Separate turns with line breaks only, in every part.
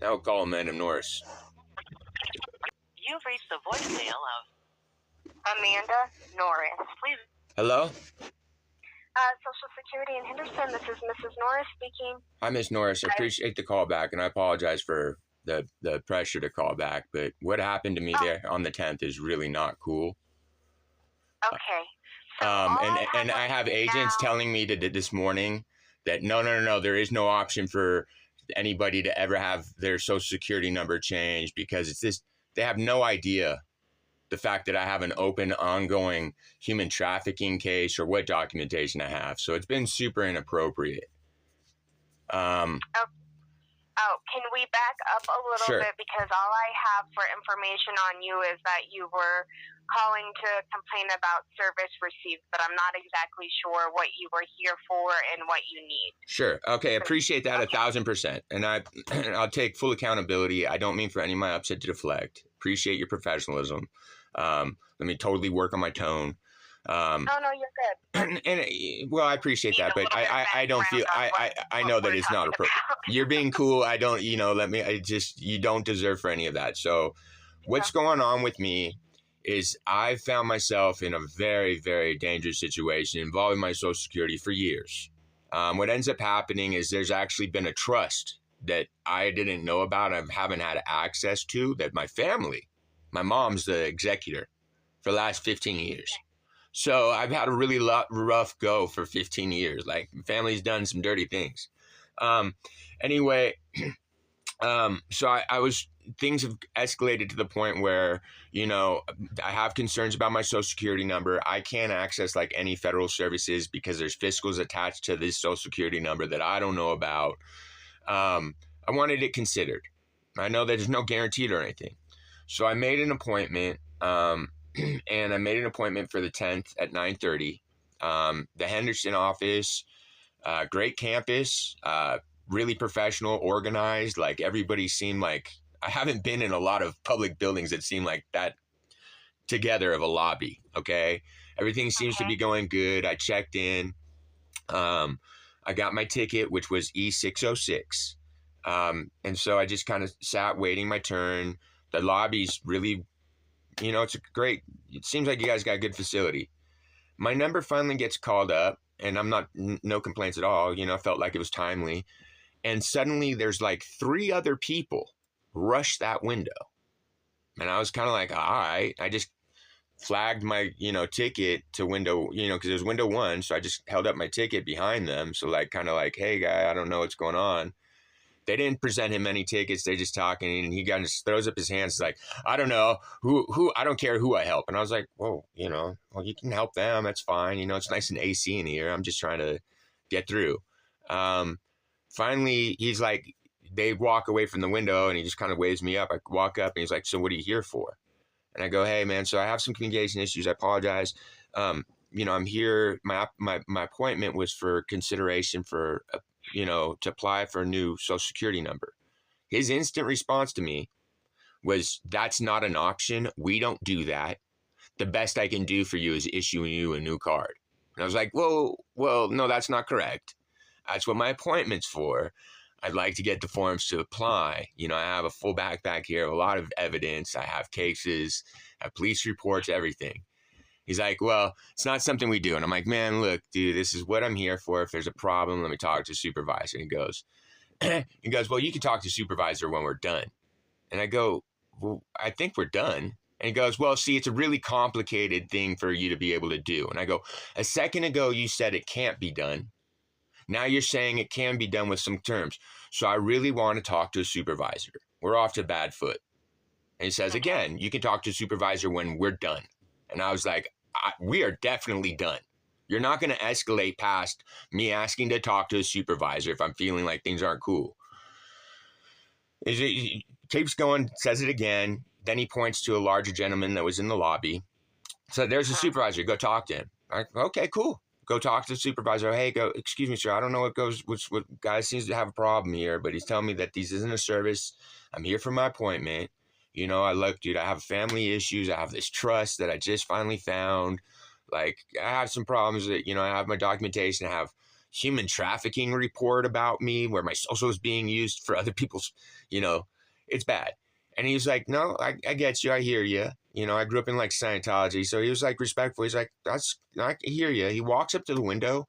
I'll call Amanda Norris.
You've reached the voicemail of Amanda Norris. Please.
Hello?
Social Security in Henderson. This is Mrs. Norris speaking.
Hi, Miss Norris. I appreciate the call back, and I apologize for the pressure to call back. But what happened to me there on the 10th is really not cool.
Okay. So
and I have agents telling me this morning that no, there is no option for anybody to ever have their Social Security number changed because it's this. They have no idea the fact that I have an open, ongoing human trafficking case or what documentation I have. So it's been super inappropriate.
Can we back up a little bit? Because all I have for information on you is that you were calling to complain about service received, but I'm not exactly sure what you were here for and what you need.
Sure. Okay. Appreciate that 1,000%. And I'll take full accountability. I don't mean for any of my upset to deflect. Appreciate your professionalism. Let me totally work on my tone.
No, you're good.
Well, I appreciate that, but I don't feel, I know that it's not appropriate. You're being cool. I don't, you don't deserve for any of that. So what's going on with me is I found myself in a very, very dangerous situation involving my Social Security for years. What ends up happening is there's actually been a trust that I didn't know about, I haven't had access to, that my family, my mom's the executor for the last 15 years. So I've had a really rough go for 15 years. Like, family's done some dirty things. Anyway, so things have escalated to the point where, I have concerns about my Social Security number. I can't access like any federal services because there's fiscals attached to this Social Security number that I don't know about. I wanted it considered. I know that there's no guarantee or anything. So I made an appointment, and I made an appointment for the 10th at 9:30. The Henderson office, great campus, really professional, organized. Like, everybody seemed like, I haven't been in a lot of public buildings that seem like that together of a lobby. Okay. Everything seems to be going good. I checked in. I got my ticket, which was E606. And so I just kind of sat waiting my turn. The lobby's really, it seems like you guys got a good facility. My number finally gets called up, and I'm not, no complaints at all. I felt like it was timely. And suddenly there's like 3 other people rush that window. And I was kind of like, all right. I just flagged my, ticket to window, because it was window 1. So I just held up my ticket behind them. So kind of like, hey, guy, I don't know what's going on. They didn't present him any tickets. They just talking, and he just throws up his hands like, I don't know who, I don't care who I help. And I was like, whoa, well, you can help them. That's fine. It's nice and AC in here. I'm just trying to get through. Finally, he's like, they walk away from the window, and he just kind of waves me up. I walk up, and he's like, so what are you here for? And I go, hey, man, so I have some communication issues. I apologize. I'm here. My appointment was for consideration for to apply for a new Social Security number. His instant response to me was, that's not an option. We don't do that. The best I can do for you is issue you a new card. And I was like, well, no, that's not correct. That's what my appointment's for. I'd like to get the forms to apply. I have a full backpack here, a lot of evidence. I have cases, I have police reports, everything. He's like, well, it's not something we do. And I'm like, man, look, dude, this is what I'm here for. If there's a problem, let me talk to the supervisor. And he goes, well, you can talk to the supervisor when we're done. And I go, well, I think we're done. And he goes, well, see, it's a really complicated thing for you to be able to do. And I go, a second ago, you said it can't be done. Now you're saying it can be done with some terms. So I really want to talk to a supervisor. We're off to a bad foot. And he says, again, you can talk to a supervisor when we're done. And I was like, we are definitely done. You're not going to escalate past me asking to talk to a supervisor if I'm feeling like things aren't cool. He keeps going, says it again. Then he points to a larger gentleman that was in the lobby. So there's a supervisor. Go talk to him. Okay, cool. Go talk to the supervisor. Hey, excuse me, sir. I don't know what guy seems to have a problem here, but he's telling me that this isn't a service. I'm here for my appointment. Dude, I have family issues. I have this trust that I just finally found. Like, I have some problems that, I have my documentation. I have human trafficking report about me where my social is being used for other people's, It's bad. And he was like, no, I get you. I hear you. You know, I grew up in like Scientology. So he was like respectful. He's like, I hear you. He walks up to the window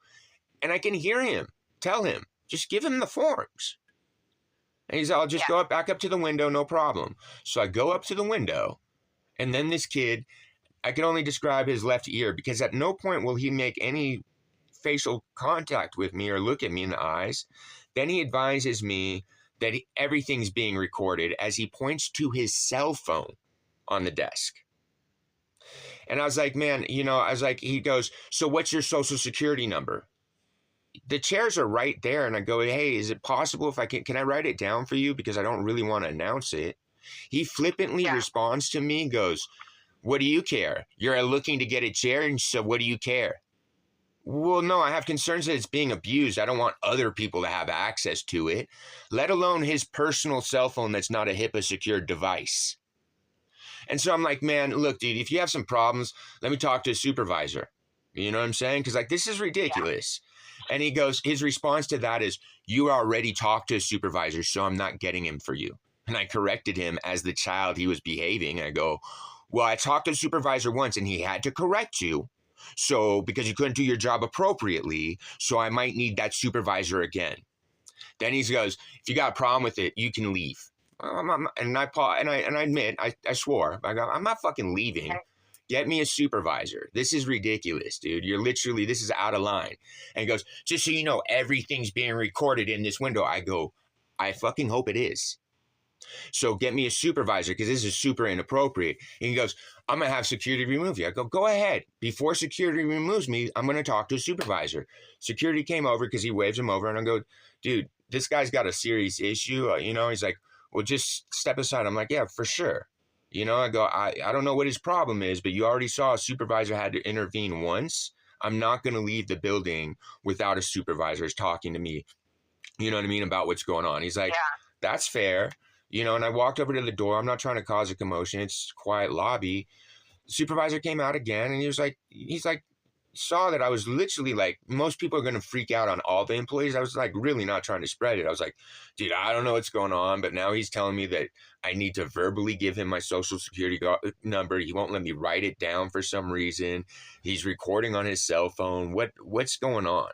and I can hear him tell him, just give him the forms. And he's, I'll just go back up to the window, no problem. So I go up to the window, and then this kid, I can only describe his left ear because at no point will he make any facial contact with me or look at me in the eyes. Then he advises me that everything's being recorded as he points to his cell phone on the desk. And I was like, man, you know, I was like, he goes, so what's your social security number? The chairs are right there. And I go, hey, is it possible if I can I write it down for you? Because I don't really want to announce it. He flippantly responds to me, goes, what do you care? You're looking to get a chair, and so what do you care? Well, no, I have concerns that it's being abused. I don't want other people to have access to it, let alone his personal cell phone that's not a HIPAA-secured device. And so I'm like, man, look, dude, if you have some problems, let me talk to a supervisor. You know what I'm saying? Because, like, this is ridiculous. And he goes, his response to that is, you already talked to a supervisor, so I'm not getting him for you. And I corrected him as the child he was behaving. And I go, well, I talked to a supervisor once, and he had to correct you. So, because you couldn't do your job appropriately, so I might need that supervisor again. Then he goes, if you got a problem with it, you can leave. And I admit, I swore, I go, I'm not fucking leaving. Get me a supervisor. This is ridiculous, dude. You're literally, this is out of line. And he goes, just so you know, everything's being recorded in this window. I go, I fucking hope it is. So get me a supervisor because this is super inappropriate. And he goes, I'm going to have security remove you. I go, go ahead. Before security removes me, I'm going to talk to a supervisor. Security came over because he waves him over. And I go, dude, this guy's got a serious issue. You know, he's like, well, just step aside. I'm like, yeah, for sure. You know, I go, I don't know what his problem is, but you already saw a supervisor had to intervene once. I'm not going to leave the building without a supervisor talking to me, you know what I mean, about what's going on. He's like, that's fair. You know, and I walked over to the door. I'm not trying to cause a commotion. It's a quiet lobby. The supervisor came out again, and he's like, saw that I was literally like, most people are going to freak out on all the employees. I was like, really not trying to spread it. I was like, dude, I don't know what's going on, but now he's telling me that I need to verbally give him my social security number. He won't let me write it down for some reason. He's recording on his cell phone. What's going on?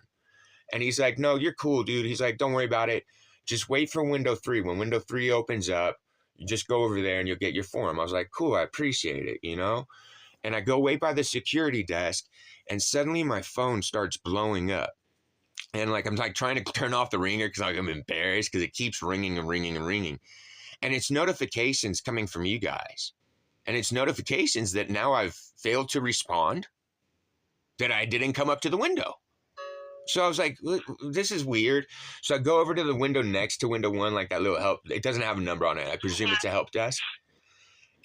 And he's like, no, you're cool, dude. He's like, don't worry about it. Just wait for window 3. When window 3 opens up, you just go over there and you'll get your form. I was like, cool, I appreciate it, you know? And I go wait by the security desk, and suddenly my phone starts blowing up. And like, I'm like trying to turn off the ringer because I'm embarrassed because it keeps ringing and ringing and ringing. And it's notifications coming from you guys. And it's notifications that now I've failed to respond, that I didn't come up to the window. So I was like, this is weird. So I go over to the window next to window 1, like that little help. It doesn't have a number on it. I presume it's a help desk.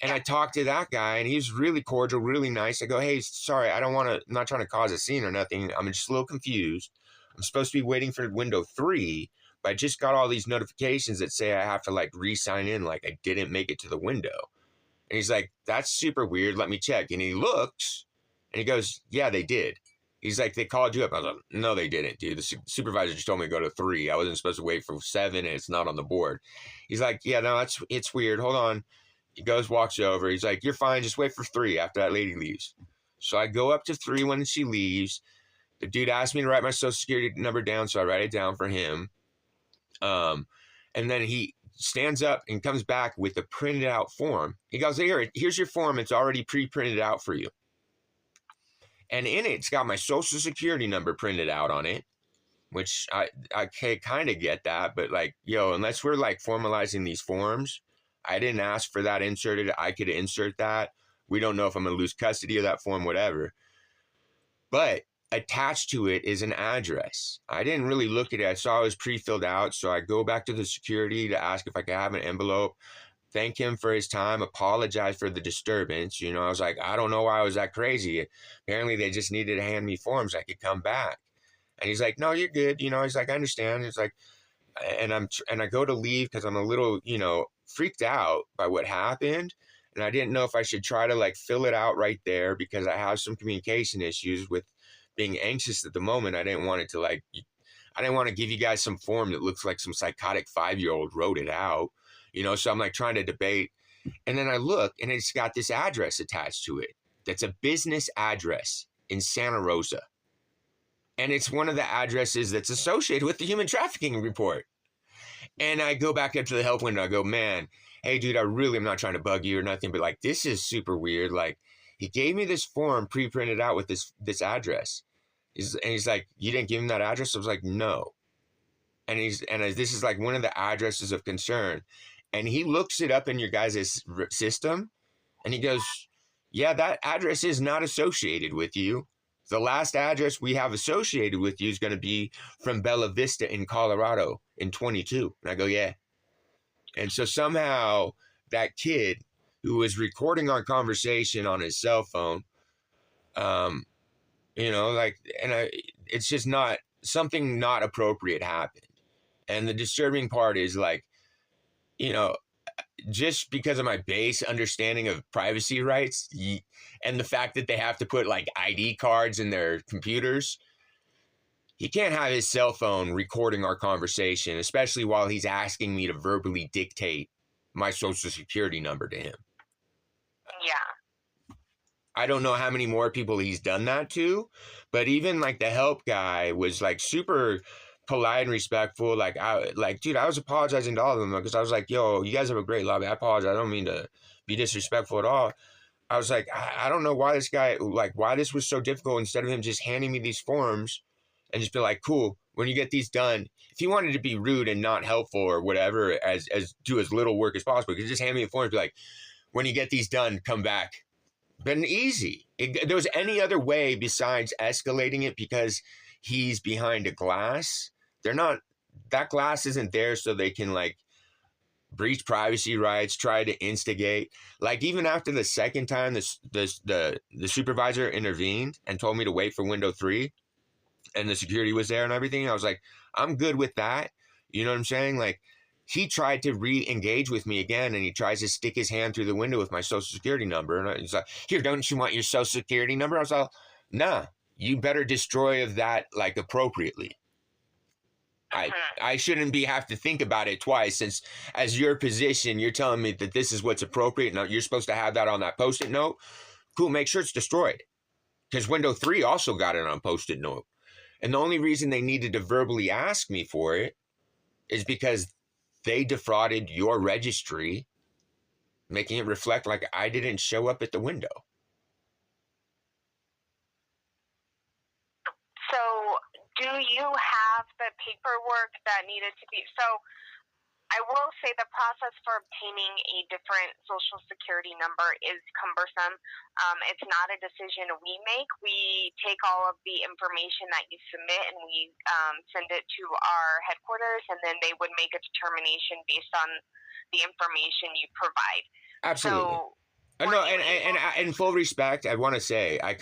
And I talked to that guy, and he was really cordial, really nice. I go, hey, sorry, I'm not trying to cause a scene or nothing. I'm just a little confused. I'm supposed to be waiting for window 3, but I just got all these notifications that say I have to like re-sign in, like I didn't make it to the window. And he's like, that's super weird. Let me check. And he looks, and he goes, yeah, they did. He's like, they called you up. I was like, no, they didn't, dude. The supervisor just told me to go to 3. I wasn't supposed to wait for 7, and it's not on the board. He's like, yeah, no, it's weird. Hold on. He goes, walks over. He's like, you're fine. Just wait for 3 after that lady leaves. So I go up to 3 when she leaves. The dude asked me to write my social security number down, so I write it down for him. And then he stands up and comes back with a printed out form. He goes, here's your form. It's already pre-printed out for you. And in it, it's got my social security number printed out on it, which I kind of get that. But like, yo, unless we're like formalizing these forms, I didn't ask for that inserted. I could insert that. We don't know if I'm going to lose custody of that form, whatever. But attached to it is an address. I didn't really look at it. I saw it was pre-filled out. So I go back to the security to ask if I could have an envelope. Thank him for his time, apologize for the disturbance. You know, I was like, I don't know why I was that crazy. Apparently, they just needed to hand me forms. I could come back. And he's like, no, you're good. You know, he's like, I understand. It's like, and I go to leave because I'm a little, you know, freaked out by what happened. And I didn't know if I should try to like fill it out right there because I have some communication issues with being anxious at the moment. I didn't want it to like, I didn't want to give you guys some form that looks like some psychotic 5-year-old wrote it out, so I'm like trying to debate. And then I look and it's got this address attached to it. That's a business address in Santa Rosa. And it's one of the addresses that's associated with the human trafficking report. And I go back up to the help window. I go, man, hey, dude, I really am not trying to bug you or nothing, but like, this is super weird. Like, he gave me this form pre-printed out with this address. And he's like, you didn't give him that address? I was like, no. And this is like one of the addresses of concern. And he looks it up in your guys' system, and he goes, yeah, that address is not associated with you. The last address we have associated with you is going to be from Bella Vista in Colorado in 22. And I go, yeah. And so somehow that kid who was recording our conversation on his cell phone, it's just not, something not appropriate happened. And the disturbing part is like, just because of my base understanding of privacy rights and the fact that they have to put like ID cards in their computers, he can't have his cell phone recording our conversation, especially while he's asking me to verbally dictate my social security number to him.
Yeah.
I don't know how many more people he's done that to, but even like the help guy was like super polite and respectful. Dude, I was apologizing to all of them because I was like, yo, you guys have a great lobby. I apologize. I don't mean to be disrespectful at all. I was like, I don't know why this guy, like, why this was so difficult. Instead of him just handing me these forms and just be like, cool, when you get these done, if he wanted to be rude and not helpful or whatever, as do as little work as possible, he could just hand me the forms, be like, when you get these done, come back. Been easy. There was any other way besides escalating it because he's behind a glass. That glass isn't there so they can like breach privacy rights, try to instigate. Like even after the second time the supervisor intervened and told me to wait for window 3 and the security was there and everything, I was like, I'm good with that. You know what I'm saying? Like, he tried to re-engage with me again, and he tries to stick his hand through the window with my social security number. And he's like, here, don't you want your social security number? I was like, nah, you better destroy that like appropriately. I shouldn't have to think about it twice, since as your position, you're telling me that this is what's appropriate. Now you're supposed to have that on that Post-it note. Cool, make sure it's destroyed. Because window 3 also got it on Post-it note. And the only reason they needed to verbally ask me for it is because they defrauded your registry, making it reflect like I didn't show up at the window.
So, do you have the paperwork that needed to be... So, I will say the process for obtaining a different social security number is cumbersome. It's not a decision we make. We take all of the information that you submit and we send it to our headquarters, and then they would make a determination based on the information you provide.
Absolutely.
So,
no, and in full respect, I want to say I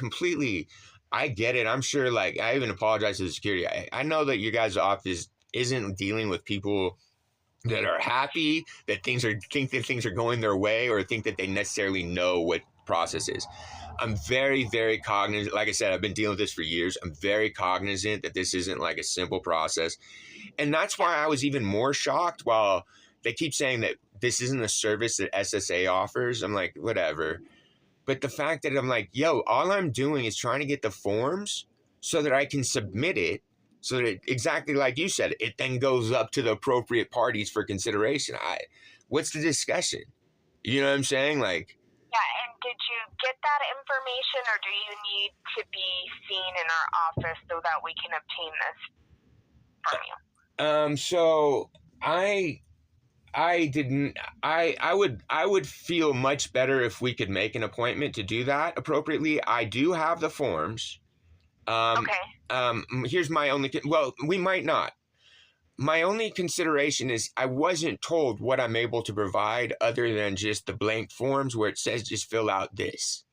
get it. I'm sure, like, I even apologize to the security. I know that your guys' office isn't dealing with people that are happy, that think that things are going their way, or think that they necessarily know what process is. I'm very, very cognizant. Like I said, I've been dealing with this for years. I'm very cognizant that this isn't like a simple process. And that's why I was even more shocked while they keep saying that this isn't a service that SSA offers. I'm like, whatever. But the fact that I'm like, yo, all I'm doing is trying to get the forms so that I can submit it, so that exactly like you said, it then goes up to the appropriate parties for consideration. What's the discussion? You know what I'm saying? Like,
yeah, and did you get that information, or do you need to be seen in our office so that we can obtain this from you?
So I didn't. I would feel much better if we could make an appointment to do that appropriately. I do have the forms.
Okay.
Here's my only. Well, we might not. My only consideration is I wasn't told what I'm able to provide other than just the blank forms where it says just fill out this.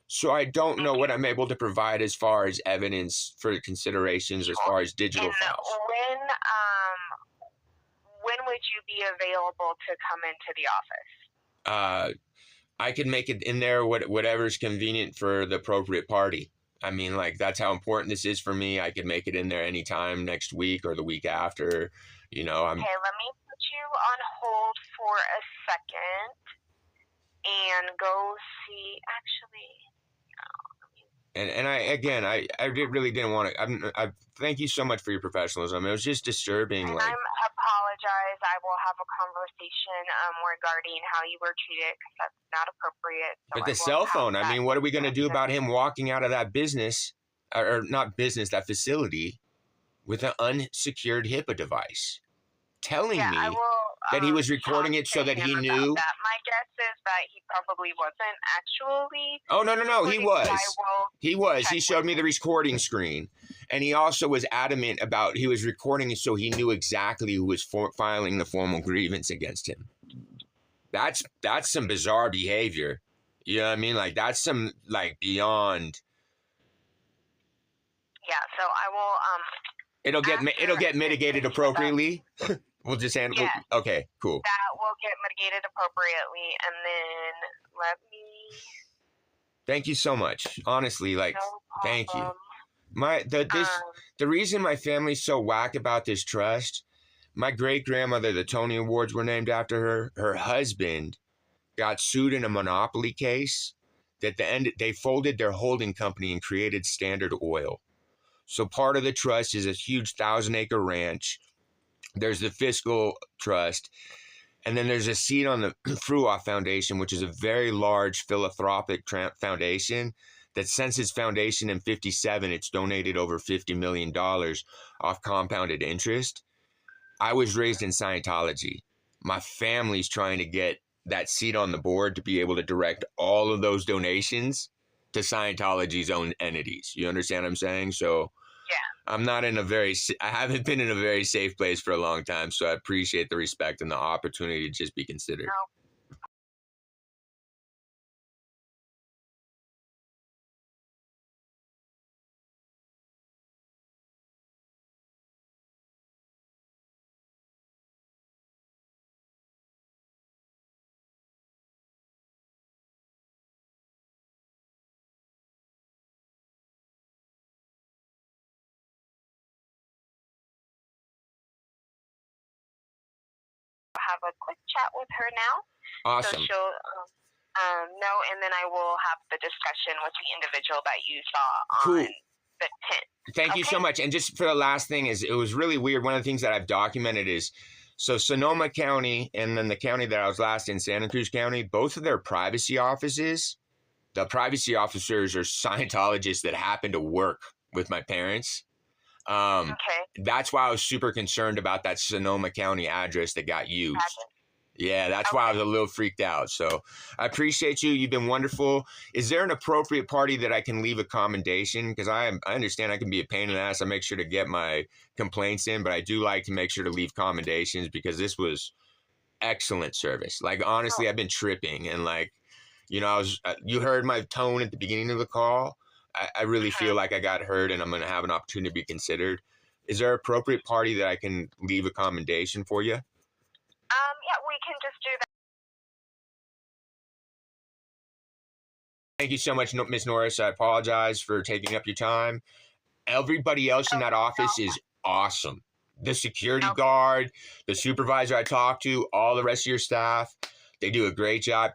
So I don't know what I'm able to provide as far as evidence for considerations as far as digital files.
When would you be available to come into the office?
I could make it in there whatever's convenient for the appropriate party. I mean, like, that's how important this is for me. I could make it in there anytime next week or the week after. You know, I'm.
Okay, let me put you on hold for a second and go see. Actually,
And I really didn't want to. I thank you so much for your professionalism. It was just disturbing.
And
Like,
I apologize. I will have a conversation regarding how you were treated because that's not appropriate. So
but
I
the
will
cell
have
phone. I
that
mean, what are we going to do about
discussion.
him walking out of that business, or not business, that facility, with an unsecured HIPAA device, telling
Yeah, I
me
will
that he was recording
talk
it
to
so that
him
he
about
knew?
that. My guess is that he probably wasn't actually
Oh, no, he
recording, but I
was.
will
He was.
check
He showed
with
me the
him.
recording screen. And he also was adamant about he was recording it so he knew exactly who was filing the formal grievance against him. That's some bizarre behavior. You know what I mean? Like, that's some, like, beyond.
Yeah, so I will
It'll get mitigated appropriately. We'll just handle.
Yes.
Okay, cool.
That will get mitigated appropriately, and then let me.
Thank you so much. Honestly, like,
No
thank you.
problem.
The reason my family's so whack about this trust, my great grandmother, the Tony Awards were named after her. Her husband got sued in a monopoly case. At the end, they folded their holding company and created Standard Oil. So part of the trust is a huge 1,000-acre ranch. There's the fiscal trust. And then there's a seat on the Fruoff Foundation, which is a very large philanthropic foundation that since its foundation in 57, it's donated over $50 million off compounded interest. I was raised in Scientology. My family's trying to get that seat on the board to be able to direct all of those donations to Scientology's own entities. You understand what I'm saying? So
Yeah.
I'm not in a I haven't been in a very safe place for a long time. So I appreciate the respect and the opportunity to just be considered.
No. Have a quick chat with her now.
Awesome.
So she'll know, and then I will have the discussion with the individual that you saw on the 10th.
Thank you so much. And just for the last thing is, it was really weird. One of the things that I've documented is, so Sonoma County and then the county that I was last in, Santa Cruz County, both of their privacy offices, the privacy officers are Scientologists that happen to work with my parents.
Okay.
That's why I was super concerned about that Sonoma County address that got used. Yeah, that's why I was a little freaked out. So I appreciate you. You've been wonderful. Is there an appropriate party that I can leave a commendation? Because I understand I can be a pain in the ass. I make sure to get my complaints in, but I do like to make sure to leave commendations because this was excellent service. Like, honestly, I've been tripping. And, like, you know, you heard my tone at the beginning of the call. I really feel like I got heard and I'm going to have an opportunity to be considered. Is there an appropriate party that I can leave a commendation for you?
Yeah, we can just do that.
Thank you so much, Miss Norris. I apologize for taking up your time. Everybody else in that office is awesome. The security guard, the supervisor I talked to, all the rest of your staff, they do a great job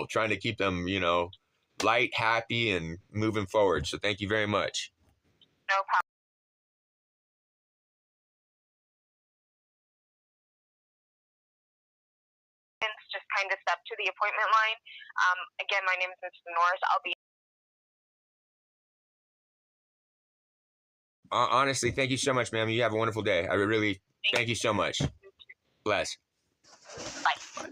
trying to keep them, you know, light, happy, and moving forward. So thank you very much.
No problem. Just kind of step to the appointment line. Again, my name is Mr. Norris. I'll be.
Honestly, thank you so much, ma'am. You have a wonderful day. I really thank you so much. Bless.
Bye.